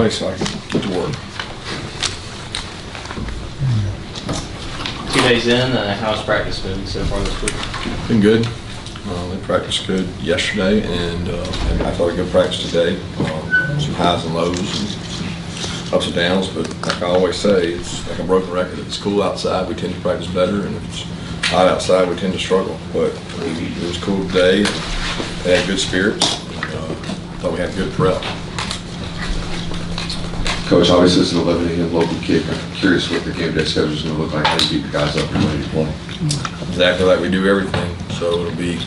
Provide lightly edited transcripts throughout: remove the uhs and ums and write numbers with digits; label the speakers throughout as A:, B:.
A: play so I can get to work.
B: 2 days in, how's practice been so far this week?
A: Been good. They practiced good yesterday, and I thought a good practice today. Some highs and lows, and some ups and downs, but like I always say, it's like a broken record. If it's cool outside, we tend to practice better, and if it's hot outside, we tend to struggle. But it was cool today. They had good spirits. Thought we had good prep.
C: Coach, obviously it's an 11 a.m. local kick. I'm curious what the game day schedule is going to look like. How do you keep the guys up and ready to play?
A: Exactly like we do everything. So it'll be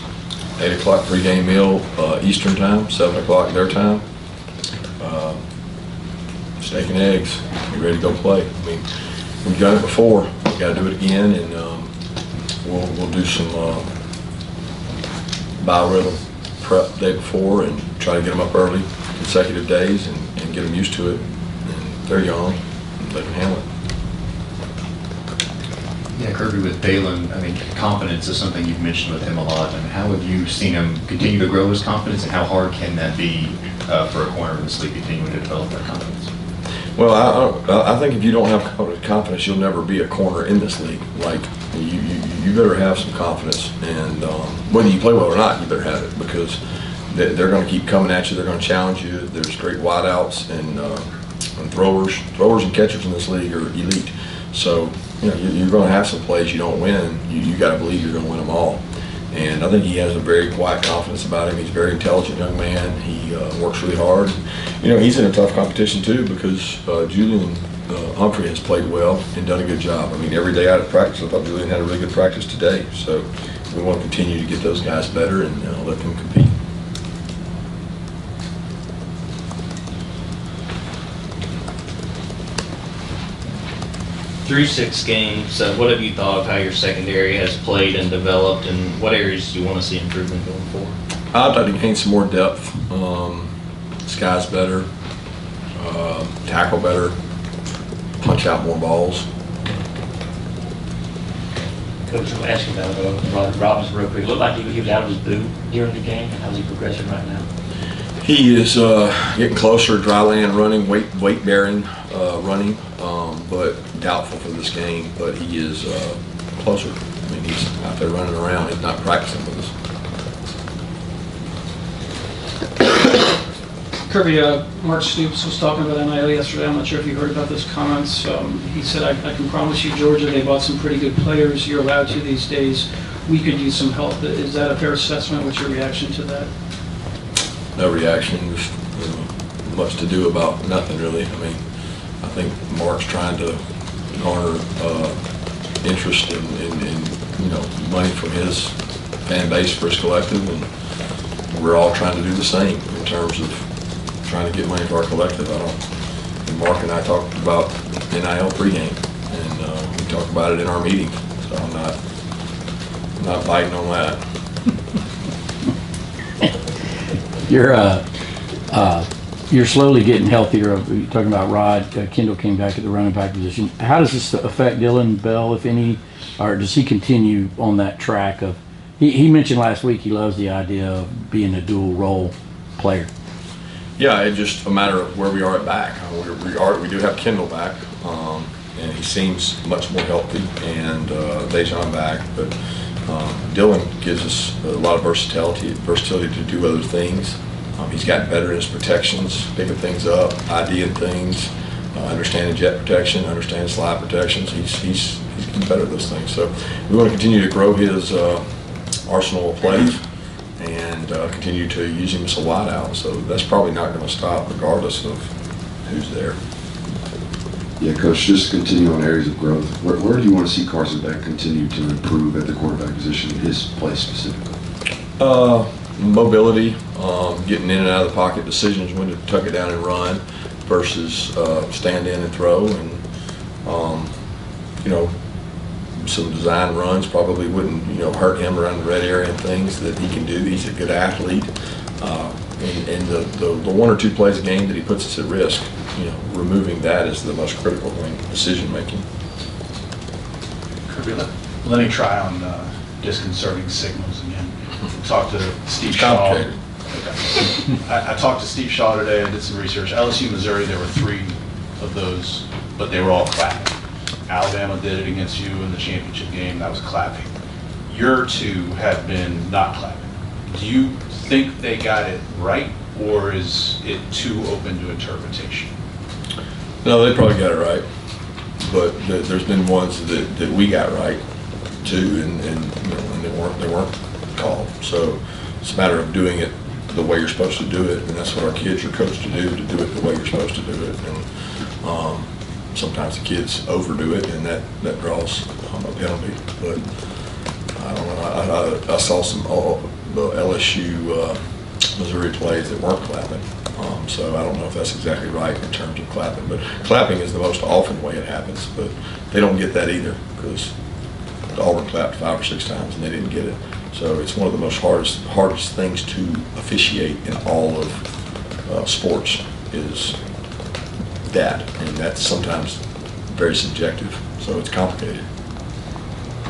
A: 8 o'clock pregame meal Eastern time, 7 o'clock their time. Steak and eggs. Be ready to go play. I mean, we've done it before. We got to do it again, and we'll do some biorhythm prep the day before and try to get them up early, consecutive days, and get them used to it. They're young, they can handle it.
D: Yeah, Kirby, with Jaylen, I mean, confidence is something you've mentioned with him a lot. And how have you seen him continue to grow his confidence, and how hard can that be for a corner in this league continuing to develop that confidence?
A: Well, I think if you don't have confidence, you'll never be a corner in this league. Like, you better have some confidence, and whether you play well or not, you better have it, because they're going to keep coming at you. They're going to challenge you. There's great wideouts and throwers and catchers in this league are elite. So, you know, you're going to have some plays you don't win. You got to believe you're going to win them all. And I think he has a very quiet confidence about him. He's a very intelligent young man. He works really hard. You know, he's in a tough competition too, because Julian Humphrey has played well and done a good job. I mean, every day out of practice, I thought Julian had a really good practice today. So we want to continue to get those guys better and let them compete.
B: Through 6 games, what have you thought of how your secondary has played and developed, and what areas do you want to see improvement going forward?
A: I'd like to gain some more depth, skies better, tackle better, punch out more balls.
E: Coach, I'm asking about Robbins real quick. It looked like he was out of his boot during the game. How's he progressing right now?
A: He is getting closer, dry land running, weight bearing running, but doubtful for this game. But he is closer. I mean, he's out there running around. He's not practicing with us.
F: Kirby, Mark Stoops was talking about NIL yesterday. I'm not sure if you heard about those comments. He said, I can promise you, Georgia, they bought some pretty good players. You're allowed to these days. We could use some help. Is that a fair assessment? What's your reaction to that?
A: No reaction. There's much to do about nothing, really. I mean, I think Mark's trying to garner interest in money from his fan base for his collective, and we're all trying to do the same in terms of trying to get money for our collective. And Mark and I talked about NIL pregame, and we talked about it in our meeting. So I'm not biting on that.
G: You're slowly getting healthier. You're talking about Rod. Kendall came back at the running back position. How does this affect Dylan Bell, if any, or does he continue on that track of? He mentioned last week he loves the idea of being a dual role player.
A: Yeah, it's just a matter of where we are at back. We do have Kendall back, and he seems much more healthy, and Dejan back, but Dylan gives us a lot of versatility to do other things. He's gotten better in his protections, picking things up, IDing things, understanding jet protection, understanding slide protections. He's getting better at those things. So we want to continue to grow his arsenal of plays and continue to use him as a wideout. So that's probably not going to stop regardless of who's there.
C: Yeah, Coach, just to continue on areas of growth, where do you want to see Carson Beck continue to improve at the quarterback position, his play specifically?
A: Mobility, getting in and out of the pocket, decisions when to tuck it down and run versus stand in and throw, and some design runs probably wouldn't hurt him around the red area and things that he can do. He's a good athlete, and the 1 or 2 plays a game that he puts us at risk, removing that is the most critical thing, decision making.
H: Kirby, let me try on disconcerting signals again. Talk to Steve
A: It's
H: Shaw.
A: complicated.
H: I talked to Steve Shaw today, I did some research. LSU, Missouri, there were 3 of those, but they were all clapping. Alabama did it against you in the championship game, that was clapping. Your 2 have been not clapping. Do you think they got it right, or is it too open to interpretation?
A: No, they probably got it right, but there's been ones that we got right too, and you know, and they weren't called. So it's a matter of doing it the way you're supposed to do it, and that's what our kids are coached to do it the way you're supposed to do it. And sometimes the kids overdo it, and that draws a penalty. But I don't know. I saw some the LSU Missouri plays that weren't clapping. So I don't know if that's exactly right in terms of clapping, but clapping is the most often way it happens. But they don't get that either, because Auburn clapped 5 or 6 times and they didn't get it. So it's one of the most hardest things to officiate in all of sports is that, and that's sometimes very subjective. So it's complicated.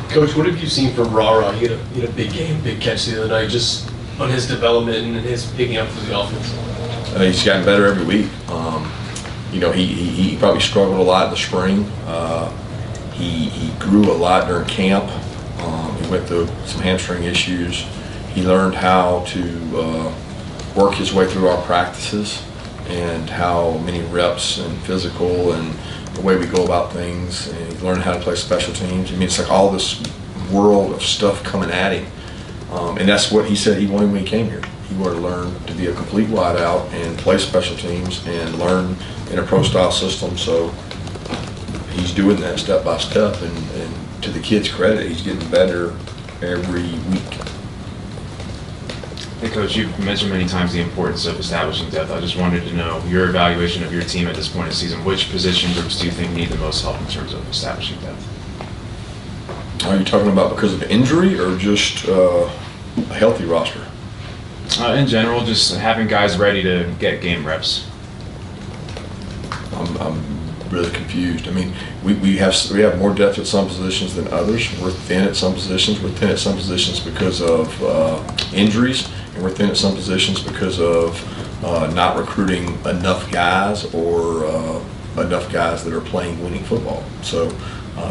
I: Coach, what have you seen from Rara? He had a big game, big catch the other night, just on his development and his picking up for the offense.
A: He's gotten better every week. You know, he probably struggled a lot in the spring. He grew a lot during camp. He went through some hamstring issues. He learned how to work his way through our practices and how many reps and physical and the way we go about things. And he learned how to play special teams. I mean, it's like all this world of stuff coming at him. And that's what he said he wanted when he came here. He wanted to learn to be a complete wideout and play special teams and learn in a pro-style system. So he's doing that step by step, and to the kid's credit, he's getting better every week.
J: Hey, Coach, you've mentioned many times the importance of establishing depth. I just wanted to know your evaluation of your team at this point in the season. Which position groups do you think need the most help in terms of establishing depth?
A: Are you talking about because of injury or just a healthy roster?
J: In general, just having guys ready to get game reps.
A: I'm really confused. I mean, we have more depth at some positions than others. We're thin at some positions. We're thin at some positions because of injuries, and we're thin at some positions because of not recruiting enough guys or enough guys that are playing winning football. So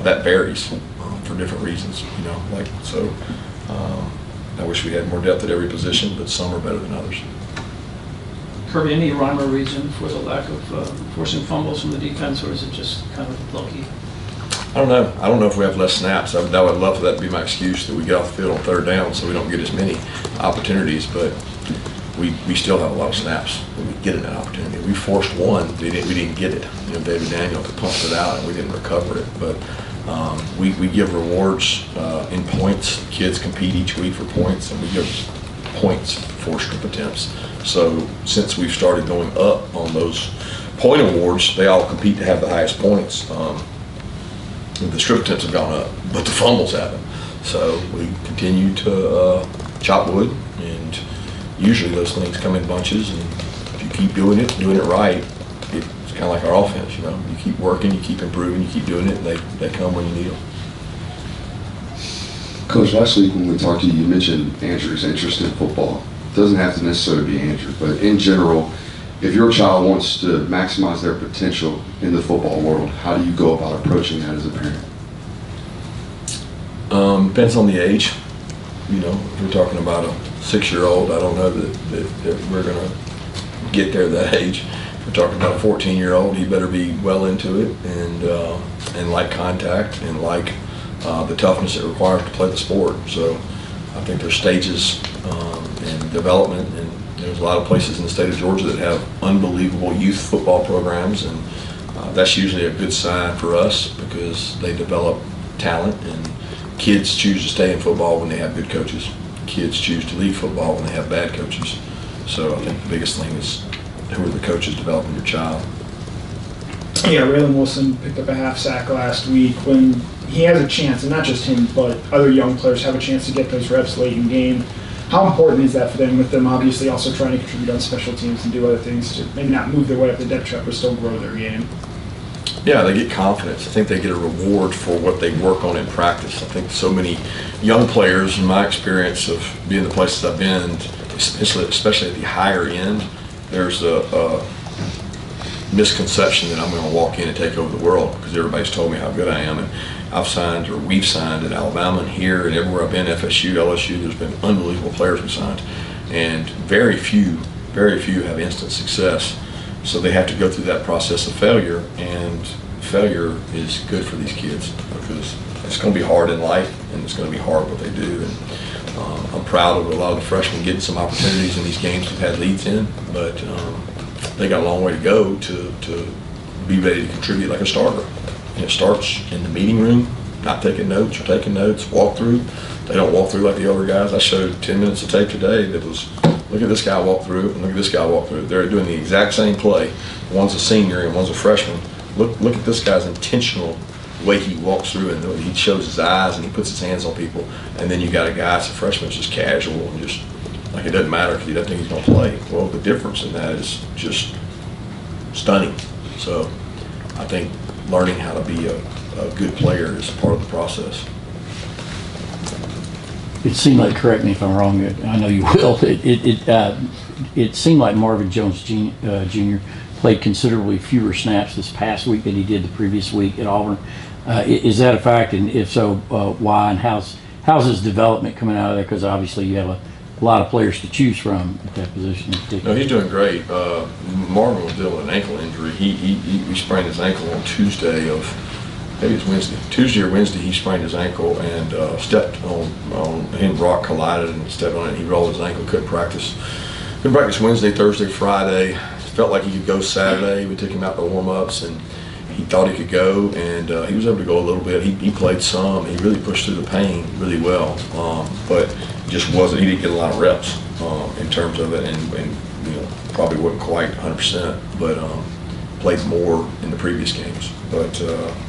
A: that varies for different reasons. You know, like so. I wish we had more depth at every position, but some are better than others.
F: Kirby, any rhyme or reason for the lack of forcing fumbles from the defense, or is it just kind of lucky?
A: I don't know. I don't know if we have less snaps. I would love for that to be my excuse, that we get off the field on 3rd down so we don't get as many opportunities, but we still have a lot of snaps when we get an opportunity. We forced one, we didn't get it. You know, David Daniel pumped it out and we didn't recover it, but we give rewards in points. Kids compete each week for points, and we give points for strip attempts. So since we've started going up on those point awards, they all compete to have the highest points. The strip attempts have gone up, but the fumbles haven't. So we continue to chop wood, and usually those things come in bunches, and if you keep doing it right, it's kind of like our offense, you know. You keep working, you keep improving, you keep doing it, and they come when you need them.
C: Coach, last week when we talked to you, you mentioned Andrew's interest in football. It doesn't have to necessarily be Andrew, but in general, if your child wants to maximize their potential in the football world, how do you go about approaching that as a parent?
A: Depends on the age. You know, if we're talking about a 6-year-old, I don't know that we're going to get there at that age. If we're talking about a 14-year-old, he better be well into it and like contact and like the toughness it requires to play the sport. So I think there's stages in development, and there's a lot of places in the state of Georgia that have unbelievable youth football programs, and that's usually a good sign for us because they develop talent, and kids choose to stay in football when they have good coaches. Kids choose to leave football when they have bad coaches. So I think the biggest thing is who are the coaches developing your child.
K: Yeah, Raylan Wilson picked up a half sack last week. When he has a chance, and not just him, but other young players have a chance to get those reps late in game. How important is that for them, with them obviously also trying to contribute on special teams and do other things to maybe not move their way up the depth chart, but still grow their game?
A: Yeah, they get confidence. I think they get a reward for what they work on in practice. I think so many young players, in my experience of being the places I've been, especially at the higher end, there's a misconception that I'm going to walk in and take over the world because everybody's told me how good I am. And we've signed at Alabama and here and everywhere I've been, FSU, LSU, there's been unbelievable players we signed. And very few have instant success. So they have to go through that process of failure, and failure is good for these kids because it's going to be hard in life and it's going to be hard what they do. And I'm proud of a lot of the freshmen getting some opportunities in these games we've had leads in, but they got a long way to go to be ready to contribute like a starter. And it starts in the meeting room, not taking notes or taking notes, walk through. They don't walk through like the other guys. I showed 10 minutes of tape today that was, look at this guy walk through and look at this guy walk through. They're doing the exact same play. One's a senior and one's a freshman. Look at this guy's intentional way he walks through and he shows his eyes and he puts his hands on people. And then you got a guy that's a freshman that's just casual and just like it doesn't matter because he doesn't think he's going to play. Well, the difference in that is just stunning. So I think learning how to be a good player is part of the process.
G: It seemed like, correct me if I'm wrong, I know you will, it seemed like Marvin Jones Jr. played considerably fewer snaps this past week than he did the previous week at Auburn. Is that a fact? And if so, why? And how's his development coming out of there? Because obviously you have a lot of players to choose from at that position in particular.
A: No, he's doing great. Marvin was dealing with an ankle injury. He sprained his ankle on Tuesday of, maybe it's Wednesday. Tuesday or Wednesday he sprained his ankle and stepped on him. Rock collided and stepped on it. He rolled his ankle, couldn't practice. Couldn't practice Wednesday, Thursday, Friday. Felt like he could go Saturday. We took him out for warm-ups and he thought he could go, and he was able to go a little bit. He played some. He really pushed through the pain really well, but just wasn't. He didn't get a lot of reps in terms of it, and you know probably wasn't quite 100%, but played more in the previous games. But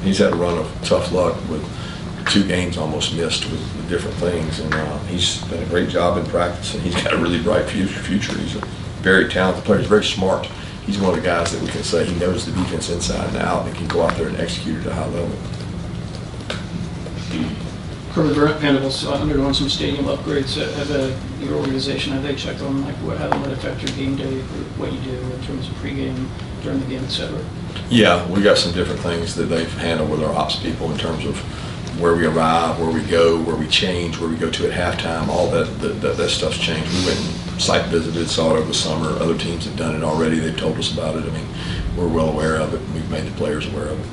A: he's had a run of tough luck with 2 games almost missed with different things, and he's done a great job in practice, and he's got a really bright future. He's a very talented player. He's very smart. He's one of the guys that we can say he knows the defense inside and out and can go out there and execute it at a high level.
F: Kirby, Vanderbilt's undergoing some stadium upgrades. Have your organization, have they checked on like how that might affect your game day, what you do in terms of pregame, during the game, et cetera? Yeah, we got some different things that they've handled with our ops people in terms of where we arrive, where we go, where we change, where we go to at halftime. All that stuff's changed. We went and site visited, saw it over the summer. Other teams have done it already. They've told us about it. I mean, we're well aware of it. We've made the players aware of it.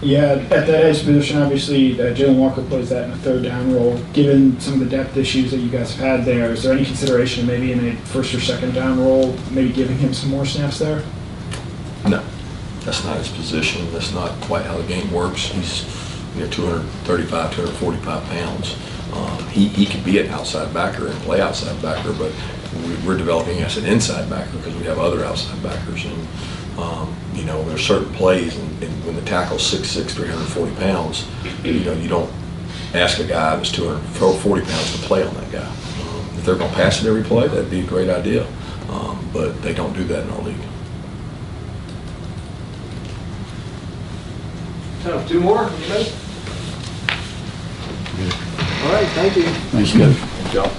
K: Yeah, at that edge position, obviously, Jaylen Walker plays that in a third down role. Given some of the depth issues that you guys have had there, is there any consideration maybe in a first or second down role, maybe giving him some more snaps there?
A: No, that's not his position. That's not quite how the game works. He's 235, 245 pounds. He could be an outside backer and play outside backer, but we're developing as an inside backer because we have other outside backers. And there's certain plays, and when the tackle's 6'6", 340 pounds, you don't ask a guy that's 240 pounds to play on that guy. If they're going to pass it every play, that'd be a great idea, but they don't do that in our league.
I: Time for 2 more. You ready? All right, thank you.
G: Thanks, Coach.
A: Good job.